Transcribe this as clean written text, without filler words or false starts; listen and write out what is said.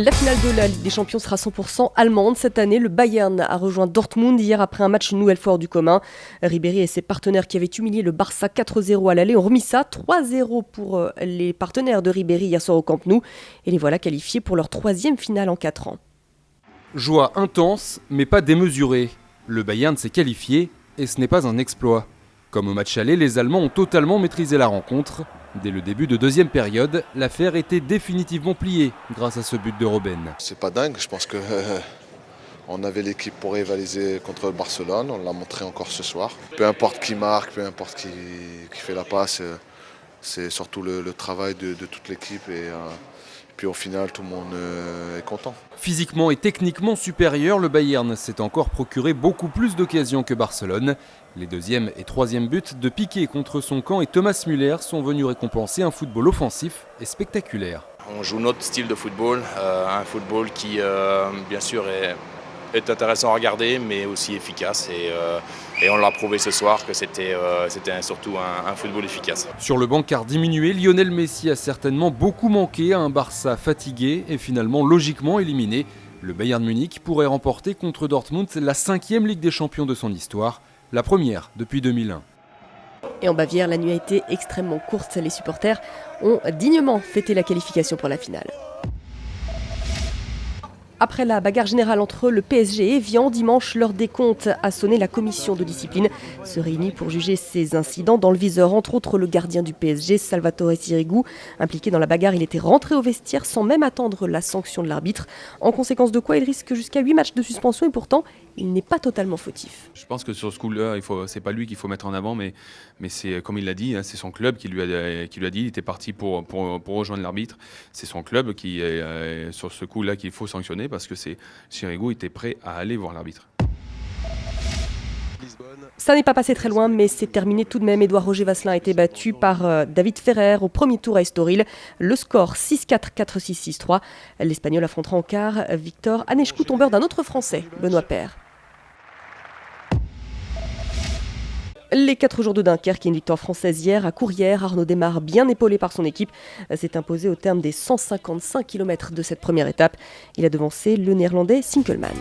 La finale de la Ligue des Champions sera 100% allemande cette année. Le Bayern a rejoint Dortmund hier après un match une nouvelle fois hors du commun. Ribéry et ses partenaires qui avaient humilié le Barça 4-0 à l'aller ont remis ça 3-0 pour les partenaires de Ribéry hier soir au Camp Nou. Et les voilà qualifiés pour leur 3e finale en 4 ans. Joie intense, mais pas démesurée. Le Bayern s'est qualifié et ce n'est pas un exploit. Comme au match aller, les Allemands ont totalement maîtrisé la rencontre. Dès le début de deuxième période, l'affaire était définitivement pliée grâce à ce but de Robben. C'est pas dingue, je pense que on avait l'équipe pour rivaliser contre Barcelone, on l'a montré encore ce soir. Peu importe qui marque, peu importe qui fait la passe, c'est surtout le travail de toute l'équipe et puis au final tout le monde est content. Physiquement et techniquement supérieur, le Bayern s'est encore procuré beaucoup plus d'occasions que Barcelone. Les deuxième et troisième buts de Piqué contre son camp et Thomas Müller sont venus récompenser un football offensif et spectaculaire. On joue notre style de football, un football qui bien sûr est intéressant à regarder mais aussi efficace et on l'a prouvé ce soir que c'était surtout un football efficace. Sur le bancard diminué, Lionel Messi a certainement beaucoup manqué à un Barça fatigué et finalement logiquement éliminé. Le Bayern Munich pourrait remporter contre Dortmund la 5e Ligue des Champions de son histoire, la première depuis 2001. Et en Bavière, la nuit a été extrêmement courte. Les supporters ont dignement fêté la qualification pour la finale. Après la bagarre générale entre le PSG et Evian, dimanche, l'heure des comptes a sonné. La commission de discipline se réunit pour juger ces incidents. Dans le viseur, entre autres, le gardien du PSG, Salvatore Sirigu. Impliqué dans la bagarre, il était rentré au vestiaire sans même attendre la sanction de l'arbitre. En conséquence de quoi, il risque jusqu'à 8 matchs de suspension et pourtant, il n'est pas totalement fautif. Je pense que sur ce coup-là, c'est pas lui qu'il faut mettre en avant, mais c'est comme il l'a dit, hein, c'est son club qui lui a dit, il était parti pour rejoindre l'arbitre. C'est son club qui est sur ce coup-là qu'il faut sanctionner parce que Sirigu était prêt à aller voir l'arbitre. Ça n'est pas passé très loin, mais c'est terminé tout de même. Édouard Roger Vasselin a été battu par David Ferrer au premier tour à Estoril. Le score 6-4, 4-6, 6-3. L'Espagnol affrontera en quart Victor Aneshkou, tombeur d'un autre Français, Benoît Paire. Les 4 jours de Dunkerque, une victoire française hier à Courrières. Arnaud Desmar, bien épaulé par son équipe, s'est imposé au terme des 155 km de cette première étape. Il a devancé le Néerlandais Sinkelman.